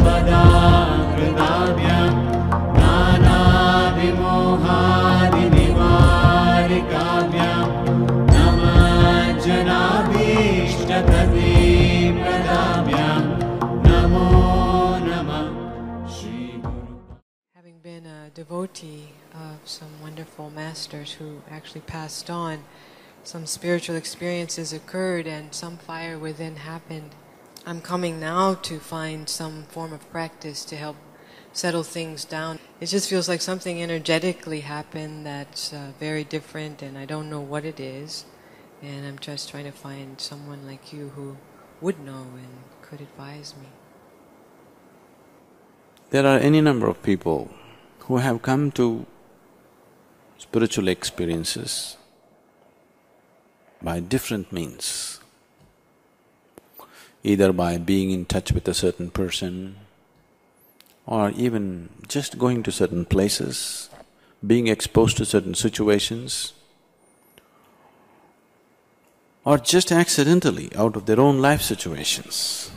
पदाकृताभ्यां नानाविमोहादिनिवारिकाभ्यां नमः जनाभीष्टप्रदाभ्यां नमो नमः श्री गुरु. Having been a devotee of some wonderful masters who actually passed on, some spiritual experiences occurred and some fire within happened. I'm coming now to find some form of practice to help settle things down. It just feels like something energetically happened that's very different, and I don't know what it is. And I'm just trying to find someone like you who would know and could advise me. There are any number of people who have come to spiritual experiences by different means, either by being in touch with a certain person, or even just going to certain places, being exposed to certain situations, or just accidentally out of their own life situations.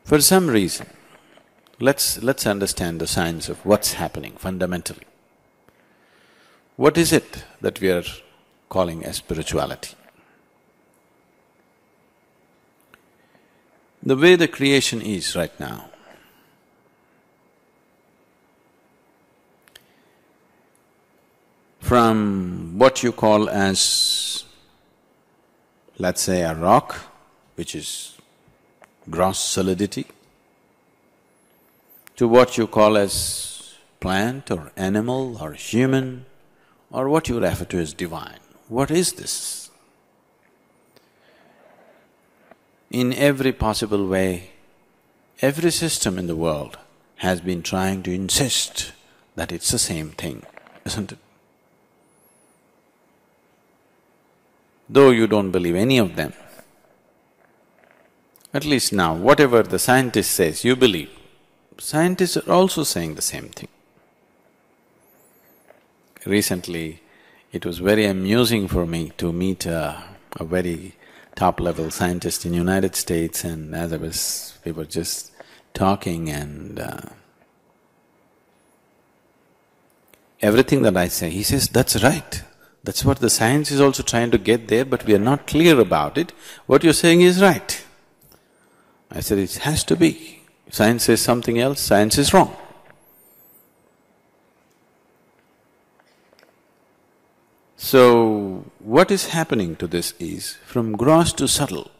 For some reason, let's understand the science of what's happening fundamentally. What is it that we are calling as spirituality? The way the creation is right now, from what you call as, let's say, a rock, which is gross solidity, to what you call as plant or animal or human, or what you refer to as divine. What is this? In every possible way, every system in the world has been trying to insist that it's the same thing, isn't it? Though you don't believe any of them, at least now, whatever the scientist says, you believe. Scientists are also saying the same thing. Recently, it was very amusing for me to meet a very top-level scientist in United States, and we were just talking, and everything that I say, he says, "That's right. That's what the science is also trying to get there, but we are not clear about it. What you're saying is right." I said, "It has to be. Science says something else, science is wrong." So, what is happening to this is, from gross to subtle,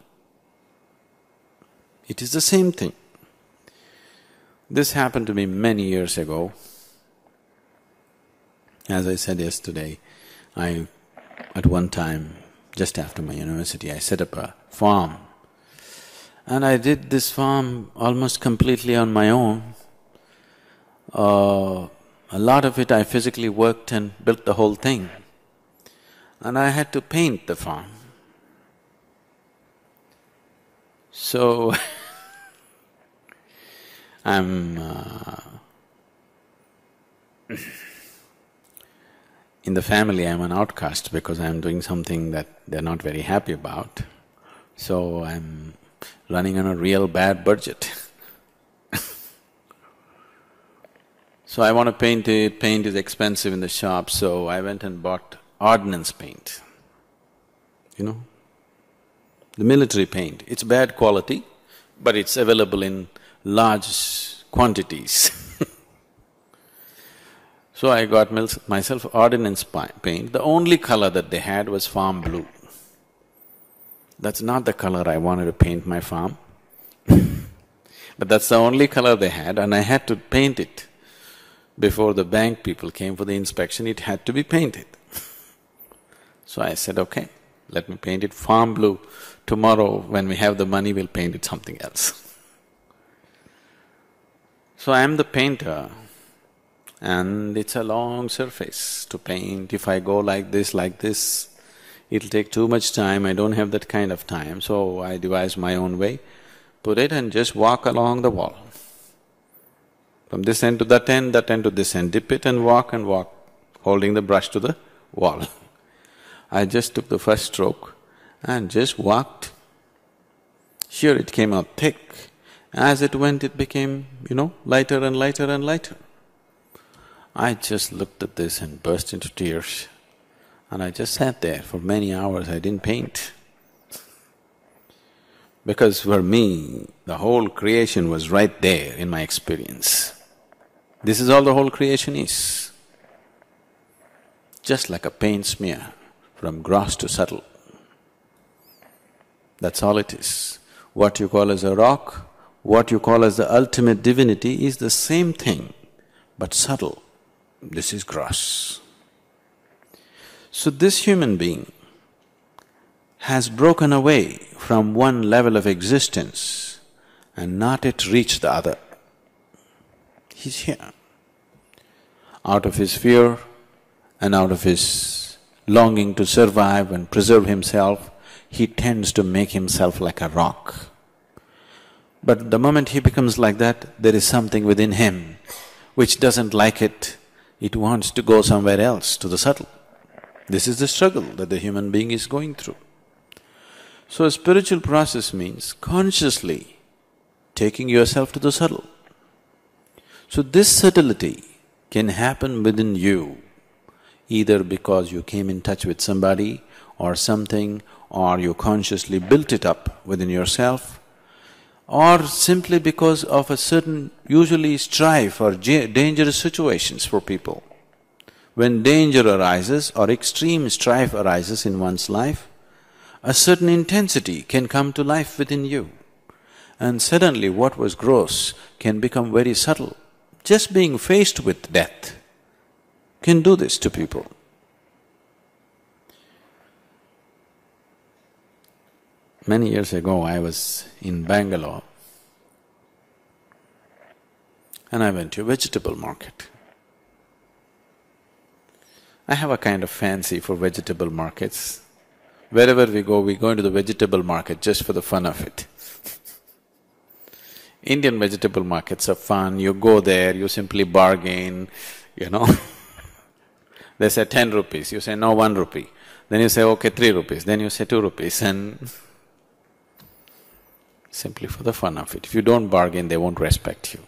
it is the same thing. This happened to me many years ago. As I said yesterday, at one time, just after my university, I set up a farm. And I did this farm almost completely on my own. A lot of it I physically worked and built the whole thing. And I had to paint the farm. So, I'm in the family I'm an outcast because I'm doing something that they're not very happy about. So I'm running on a real bad budget. So I want to paint it, paint is expensive in the shop, so I went and bought ordnance paint, the military paint. It's bad quality, but it's available in large quantities. So I got myself ordnance paint. The only color that they had was farm blue. That's not the color I wanted to paint my farm. But that's the only color they had, and I had to paint it. Before the bank people came for the inspection, it had to be painted. So I said, okay, let me paint it farm blue. Tomorrow, when we have the money, we'll paint it something else. So I am the painter, and it's a long surface to paint. If I go like this, it'll take too much time, I don't have that kind of time, so I devise my own way, put it and just walk along the wall. From this end to that end to this end, dip it and walk, holding the brush to the wall. I just took the first stroke and just walked. Sure, it came out thick, As it went, it became, lighter and lighter and lighter. I just looked at this and burst into tears. And I just sat there for many hours, I didn't paint. Because for me, the whole creation was right there in my experience. This is all the whole creation is. Just like a paint smear, from gross to subtle. That's all it is. What you call as a rock, what you call as the ultimate divinity is the same thing, but subtle. This is gross. So this human being has broken away from one level of existence and not yet reached the other. He's here. Out of his fear and out of his longing to survive and preserve himself, he tends to make himself like a rock. But the moment he becomes like that, there is something within him which doesn't like it. It wants to go somewhere else, to the subtle. This is the struggle that the human being is going through. So a spiritual process means consciously taking yourself to the subtle. So this subtlety can happen within you, either because you came in touch with somebody or something, or you consciously built it up within yourself, or simply because of a certain, usually strife or dangerous situations for people. When danger arises or extreme strife arises in one's life, a certain intensity can come to life within you, and suddenly what was gross can become very subtle. Just being faced with death can do this to people. Many years ago, I was in Bangalore and I went to a vegetable market. I have a kind of fancy for vegetable markets. Wherever we go into the vegetable market just for the fun of it. Indian vegetable markets are fun, you go there, you simply bargain, They say 10 rupees, you say no, 1 rupee. Then you say, okay, 3 rupees, then you say 2 rupees and simply for the fun of it. If you don't bargain, they won't respect you.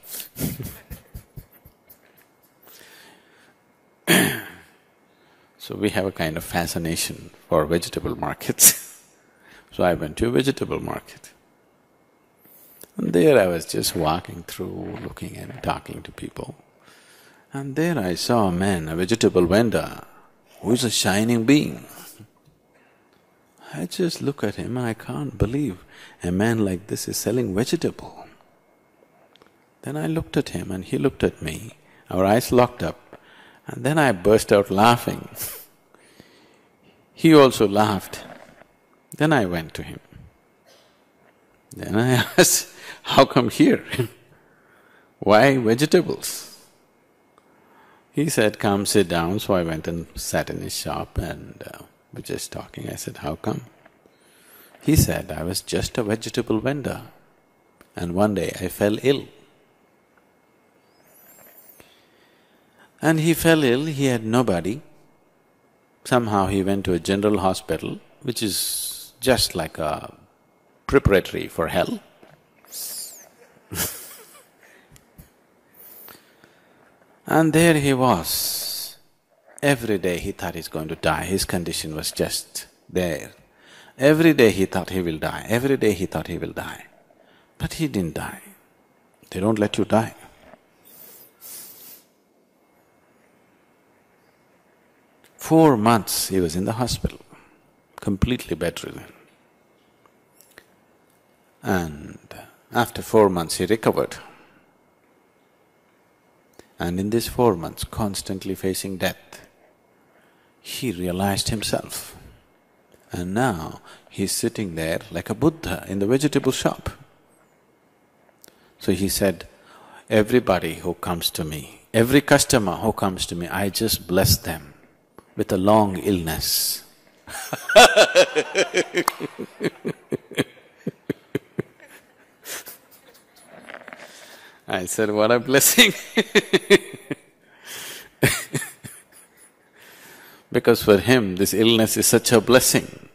So we have a kind of fascination for vegetable markets. So I went to a vegetable market. And there I was just walking through, looking and talking to people. And there I saw a man, a vegetable vendor, who is a shining being. I just look at him and I can't believe a man like this is selling vegetable. Then I looked at him and he looked at me, our eyes locked up, and then I burst out laughing. He also laughed. Then I went to him. Then I asked, how come here? Why vegetables? He said, come sit down, so I went and sat in his shop and we're just talking. I said, how come? He said, I was just a vegetable vendor and one day I fell ill. And he fell ill, he had nobody. Somehow he went to a general hospital, which is just like a preparatory for hell. And there he was. Every day he thought he's going to die, his condition was just there. Every day he thought he will die, every day he thought he will die. But he didn't die. They don't let you die. "4 months he was in the hospital, completely bedridden. And after 4 months he recovered. And in these 4 months, constantly facing death, he realized himself. And now he's sitting there like a Buddha in the vegetable shop. So he said, everybody who comes to me, every customer who comes to me, I just bless them with a long illness. I said, what a blessing. Because for him, this illness is such a blessing.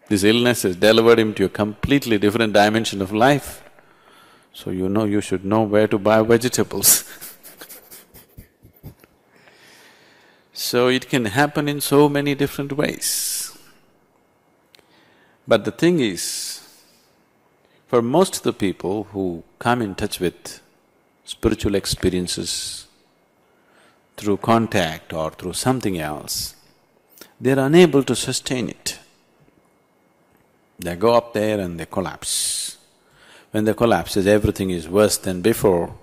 This illness has delivered him to a completely different dimension of life. So you know you should know where to buy vegetables. So it can happen in so many different ways. But the thing is, for most of the people who come in touch with spiritual experiences through contact or through something else, they're unable to sustain it. They go up there and they collapse. When they collapses, everything is worse than before.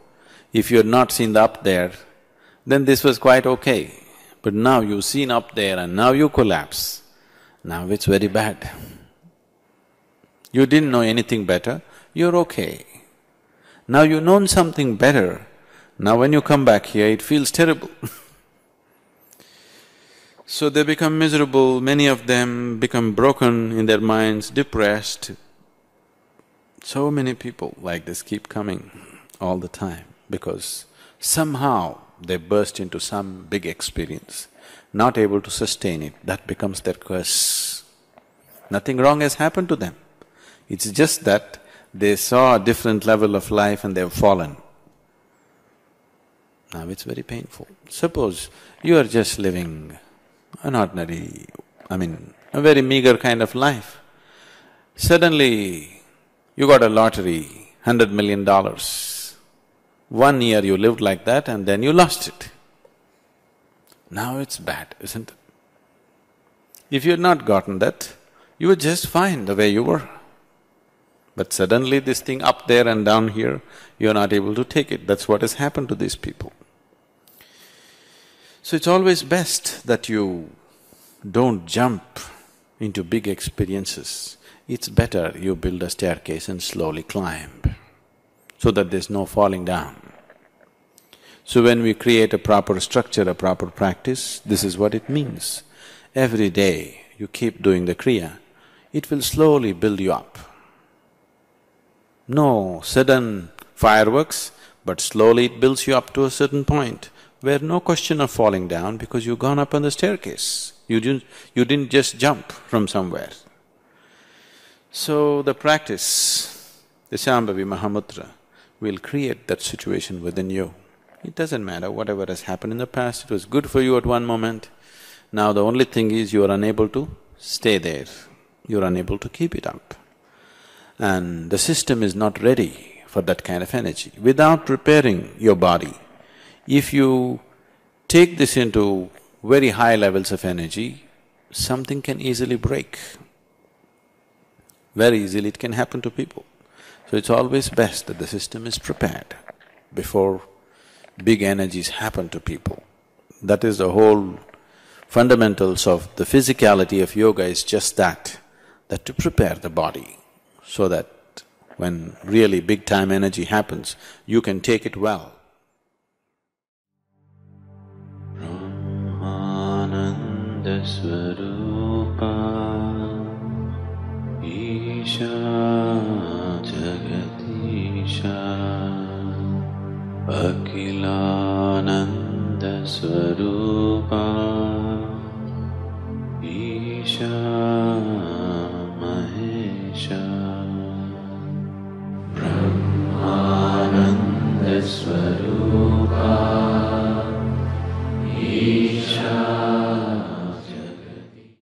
If you had not seen the up there, then this was quite okay. But now you've seen up there and now you collapse, now it's very bad. You didn't know anything better, you're okay. Now you've known something better, now when you come back here, it feels terrible. So they become miserable, many of them become broken in their minds, depressed. So many people like this keep coming all the time because somehow they burst into some big experience, not able to sustain it, that becomes their curse. Nothing wrong has happened to them. It's just that they saw a different level of life and they've fallen. Now it's very painful. Suppose you are just living an ordinary, a very meager kind of life. Suddenly, you got a lottery, $100 million. 1 year you lived like that and then you lost it. Now it's bad, isn't it? If you had not gotten that, you were just fine the way you were. But suddenly this thing up there and down here, you're not able to take it. That's what has happened to these people. So it's always best that you don't jump into big experiences. It's better you build a staircase and slowly climb, so that there's no falling down. So when we create a proper structure, a proper practice, this is what it means. Every day you keep doing the Kriya, it will slowly build you up. No sudden fireworks, but slowly it builds you up to a certain point where no question of falling down because you've gone up on the staircase. You didn't just jump from somewhere. So the practice, the Shambhavi Mahamudra, will create that situation within you. It doesn't matter whatever has happened in the past, it was good for you at one moment. Now the only thing is you are unable to stay there, you're unable to keep it up. And the system is not ready for that kind of energy. Without preparing your body, if you take this into very high levels of energy, something can easily break. Very easily it can happen to people. So it's always best that the system is prepared before big energies happen to people. That is the whole fundamentals of the physicality of yoga is just that to prepare the body so that when really big time energy happens, you can take it well. Brahmananda Swarupa